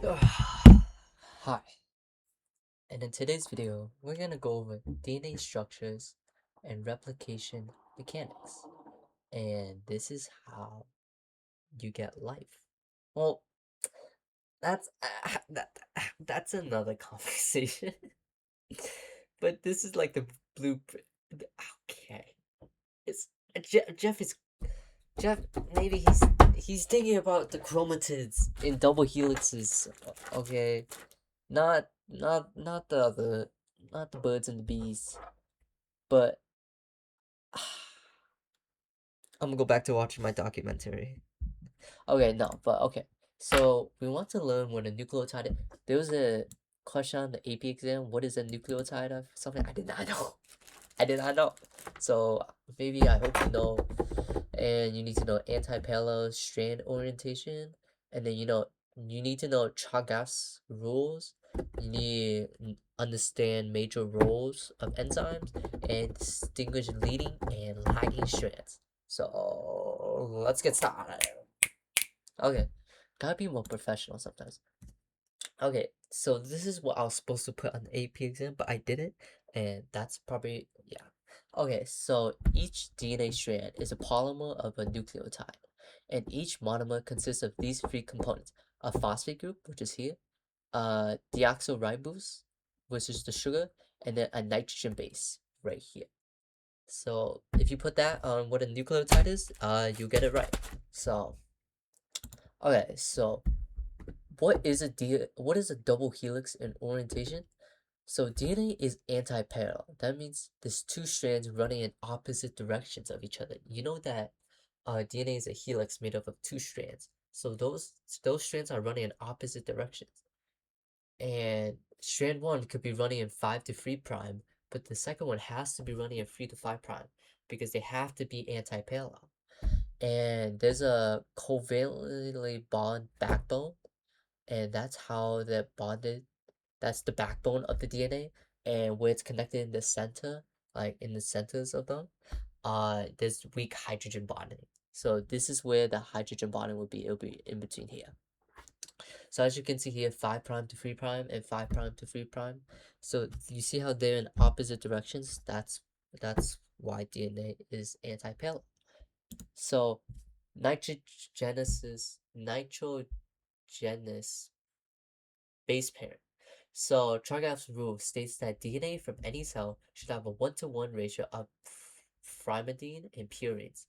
Hi, and in today's video, we're gonna go over DNA structures and replication mechanics. And this is how you get life. Well, that's that's another conversation. But this is like the blueprint. Okay, it's Jeff is Jeff. Maybe he's thinking about the chromatids in double helixes. Okay, not the other, not the birds and the bees, but I'm gonna go back to watching my documentary. Okay, no, but okay. So we want to learn what a nucleotide is. There was a question on the AP exam. What is a nucleotide of something? I did not know. I did not know. So maybe I hope you know. And you need to know anti-parallel strand orientation, and then you need to know Chagas rules. You need to understand major roles of enzymes and distinguish leading and lagging strands. So let's get started. Okay, gotta be more professional sometimes. Okay, so this is what I was supposed to put on the AP exam, but I didn't, and that's probably, yeah. Okay, so each DNA strand is a polymer of a nucleotide, and each monomer consists of these three components: a phosphate group, which is here, deoxyribose, which is the sugar, and then a nitrogen base right here. So if you put that on what a nucleotide is, you get it right. So, okay, so what is a double helix in orientation? So DNA is anti-parallel. That means there's two strands running in opposite directions of each other. You know that DNA is a helix made up of two strands. So those strands are running in opposite directions. And strand one could be running in 5 to 3 prime, but the second one has to be running in 3 to 5 prime because they have to be anti-parallel. And there's a covalently bond backbone, and that's how they're bonded. That's the backbone of the DNA, and where it's connected in the center, like in the centers of them, there's weak hydrogen bonding. So this is where the hydrogen bonding will be. It'll be in between here. So as you can see here, 5 prime to 3 prime and 5 prime to 3 prime. So you see how they're in opposite directions? That's why DNA is anti-parallel. So nitrogenous base pair. So Chargaff's rule states that DNA from any cell should have a 1-to-1 ratio of pyrimidine and purines.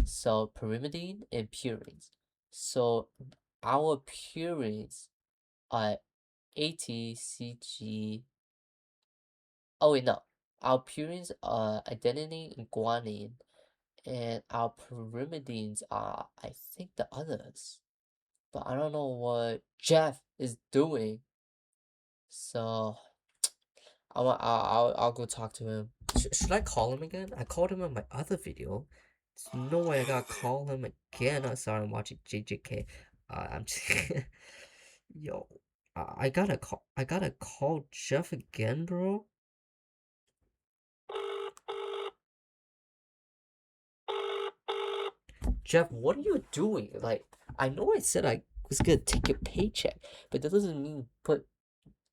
So pyrimidine and purines. So our purines are ATCG. Oh wait, no. Our purines are adenine and guanine, and our pyrimidines are, I think, the others. But I don't know what Jeff is doing. So I'll go talk to him. Should I call him again? I called him in my other video. There's no way I gotta call him again. I'm sorry, I'm watching JJK. I'm just yo. I gotta call Jeff again, bro. Jeff, what are you doing? Like, I know I said I was gonna take your paycheck, but that doesn't mean put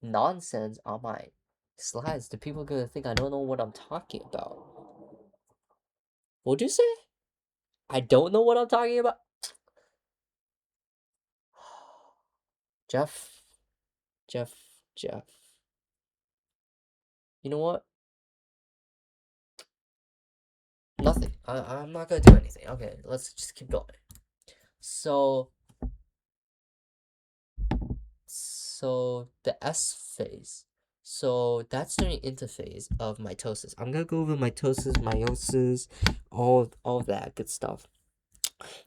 nonsense on my slides. The people are gonna think I don't know what I'm talking about. What'd you say? I don't know what I'm talking about? Jeff, Jeff, Jeff. You know what? Nothing. I'm not gonna do anything. Okay, let's just keep going. So, the S phase. So that's during interphase of mitosis. I'm gonna go over mitosis, meiosis, all that good stuff.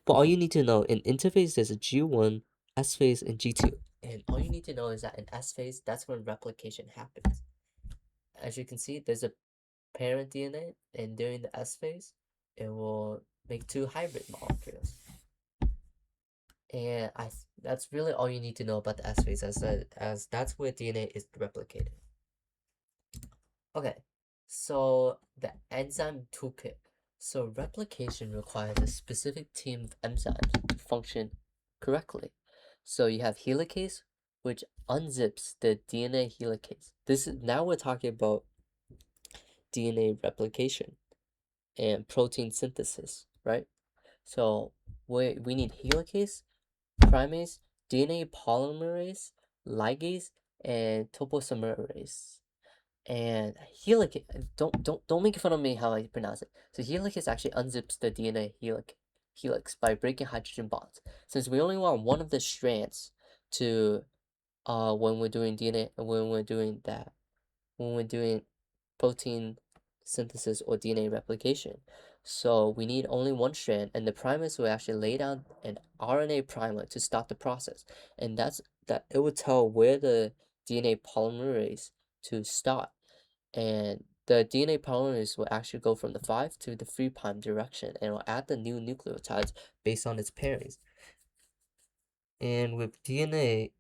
But all you need to know in interphase, there's a G1, S phase, and G2. And all you need to know is that in S phase, that's when replication happens. As you can see, there's a parent DNA, and during the S phase, it will make two hybrid molecules. And that's really all you need to know about the S phase, as that's where DNA is replicated. Okay, so the enzyme toolkit. So replication requires a specific team of enzymes to function correctly. So you have helicase, which unzips the DNA helicase. Now we're talking about DNA replication and protein synthesis, right? So we need helicase, primase, DNA polymerase, ligase, and topoisomerase. And helicase, don't make fun of me how I pronounce it. So helicase actually unzips the DNA helix by breaking hydrogen bonds. Since we only want one of the strands to when we're doing DNA, when we're doing protein synthesis or DNA replication. So we need only one strand, and the primers will actually lay down an RNA primer to start the process. And that it will tell where the DNA polymerase to start. And the DNA polymerase will actually go from the 5' to the 3' direction, and will add the new nucleotides based on its pairings. And with DNA,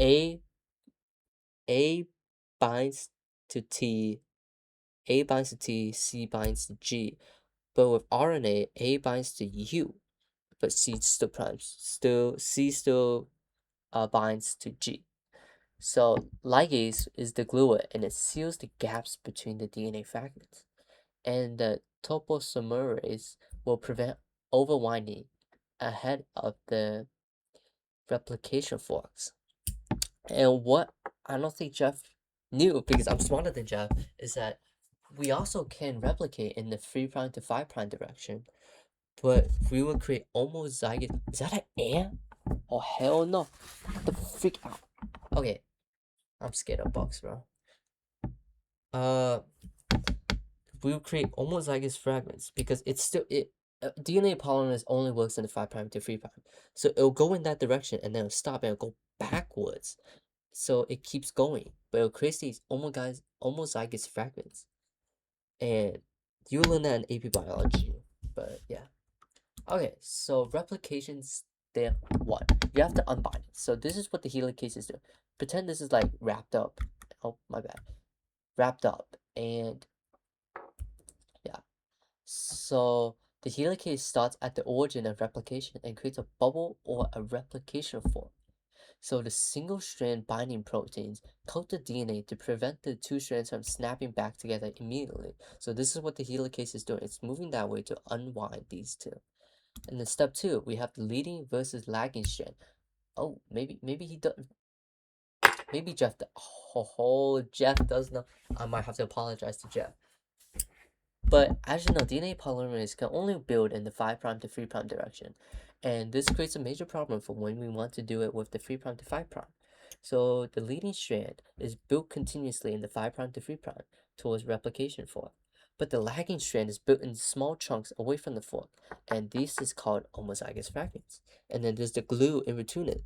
A A binds to T, A binds to T, C binds to G. But with RNA, A binds to U, but C still binds to G. So ligase is the glue and it seals the gaps between the DNA fragments. And the topoisomerase will prevent overwinding ahead of the replication forks. And what I don't think Jeff knew, because I'm smarter than Jeff, is that we also can replicate in the 3' to 5' direction, but we will create homozygous. Is that an ant? Oh hell no! Get the freak out. Okay, I'm scared of bugs, bro. We will create homozygous fragments because it's still DNA polymerase only works in the 5' to 3', so it'll go in that direction and then it'll stop and it'll go backwards. So it keeps going, but it creates these homozygous fragments. And you learn that in AP biology, but yeah. Okay, so replication step 1. You have to unbind it. So this is what the helicases do. Pretend this is like wrapped up. Oh, my bad. Wrapped up. And yeah. So the helicase starts at the origin of replication and creates a bubble or a replication fork. So the single-strand binding proteins coat the DNA to prevent the two strands from snapping back together immediately. So this is what the helicase is doing. It's moving that way to unwind these two. And then step 2, we have the leading versus lagging strand. Oh, maybe he does. Maybe Jeff. Oh, Jeff does know. I might have to apologize to Jeff. But as you know, DNA polymerase can only build in the 5' to 3' direction, and this creates a major problem for when we want to do it with the 3' to 5'. So the leading strand is built continuously in the 5' to 3' towards replication fork, but the lagging strand is built in small chunks away from the fork, and this is called homozygous fragments. And then there's the glue in between it,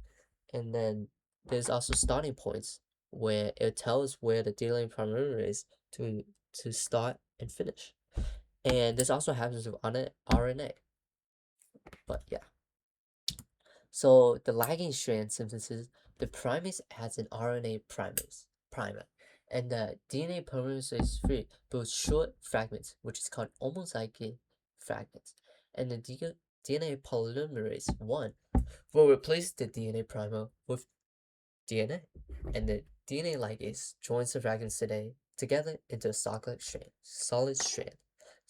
and then there's also starting points where it tells where the DNA polymerase to start and finish. And this also happens with RNA. But yeah. So the lagging strand synthesis, the primase adds an RNA primer. And the DNA polymerase 3 builds short fragments, which is called homozygous fragments. And the DNA polymerase 1 will replace the DNA primer with DNA. And the DNA ligase joins the fragments together into a solid strand.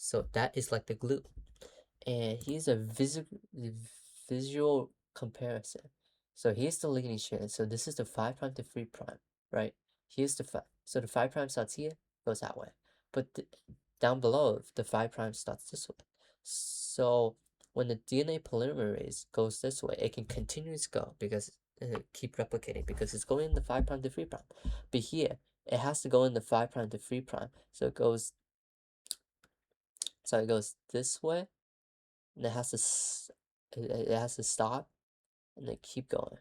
So that is like the glue. And here's a visual comparison. So here's the leading strand. So this is the 5' to 3', right? Here's the 5. So the 5' starts here, goes that way. But down below, the 5' starts this way. So when the DNA polymerase goes this way, it can continue to go because keep replicating because it's going in the 5' to 3'. But here, it has to go in the 5' to 3'. So it goes this way, and it has to stop and then keep going.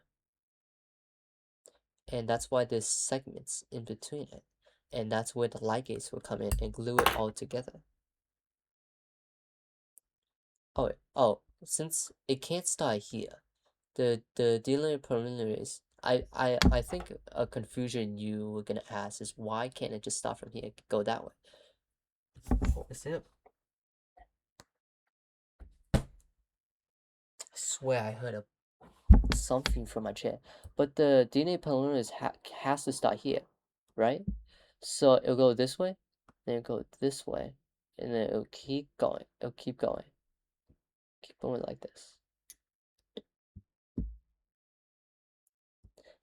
And that's why there's segments in between it. And that's where the ligase will come in and glue it all together. Since it can't start here, the DNA polymerase, I think a confusion you were gonna ask is why can't it just start from here and go that way? Oh, it's him. I swear I heard a something from my chair. But the DNA polymerase has to start here, right? So it'll go this way, then it'll go this way, and then it'll keep going. It'll keep going. Keep going like this.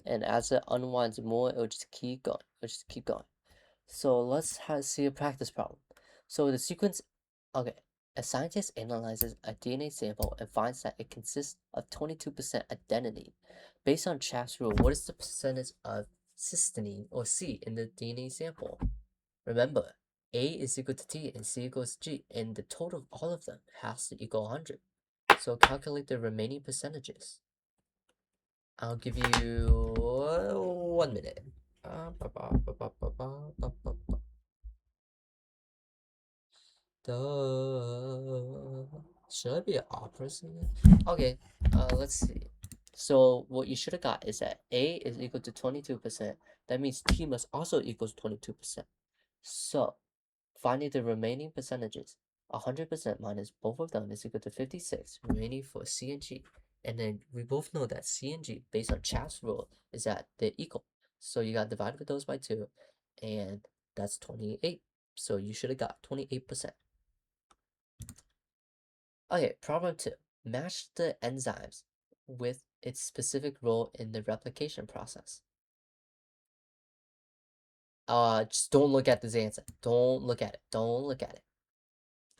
And as it unwinds more, it'll just keep going. It'll just keep going. So let's see a practice problem. So the sequence, okay. A scientist analyzes a DNA sample and finds that it consists of 22% adenine. Based on Chaff's rule, what is the percentage of cysteine or C in the DNA sample? Remember, A is equal to T and C equals G, and the total of all of them has to equal 100. So calculate the remaining percentages. I'll give you 1 minute. Should I be an opera singer? Okay, let's see. So what you should have got is that A is equal to 22%. That means T must also equals 22%. So finding the remaining percentages, 100% minus both of them is equal to 56, remaining for C and G. And then we both know that C and G, based on Chaff's rule, is that they're equal. So you got divided with those by 2, and that's 28. So you should have got 28%. Okay, problem 2. Match the enzymes with its specific role in the replication process. Just don't look at this answer. Don't look at it. Don't look at it.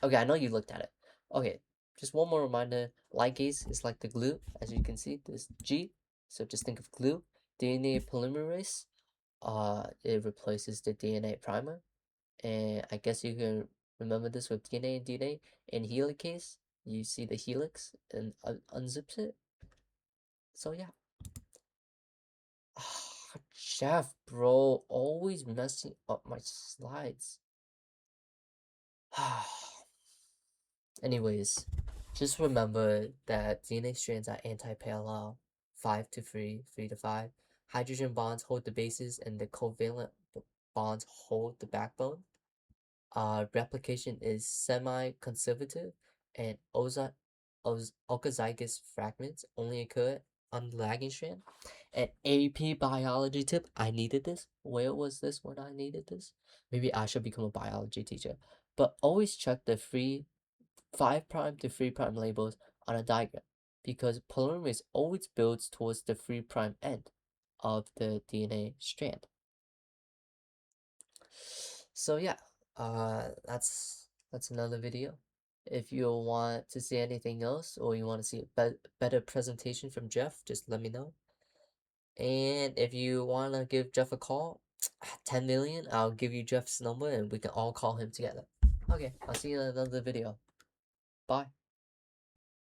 Okay, I know you looked at it. Okay, just one more reminder. Ligase is like the glue. As you can see, this G. So just think of glue. DNA polymerase. It replaces the DNA primer. And I guess you can remember this with DNA and DNA. In helicase, you see the helix and unzips it. So yeah. Jeff, bro, always messing up my slides. Anyways, just remember that DNA strands are anti-parallel, 5 to 3, 3 to 5. Hydrogen bonds hold the bases and the covalent bonds hold the backbone. Replication is semi-conservative, and ozygous fragments only occur on the lagging strand. An AP biology tip, I needed this. Where was this when I needed this? Maybe I should become a biology teacher. But always check the 5' to 3' labels on a diagram, because polymerase always builds towards the 3' end of the DNA strand. So yeah, that's another video. If you want to see anything else, or you want to see a better presentation from Jeff, just let me know. And if you want to give Jeff a call, 10 million, I'll give you Jeff's number and we can all call him together. Okay, I'll see you in another video. Bye.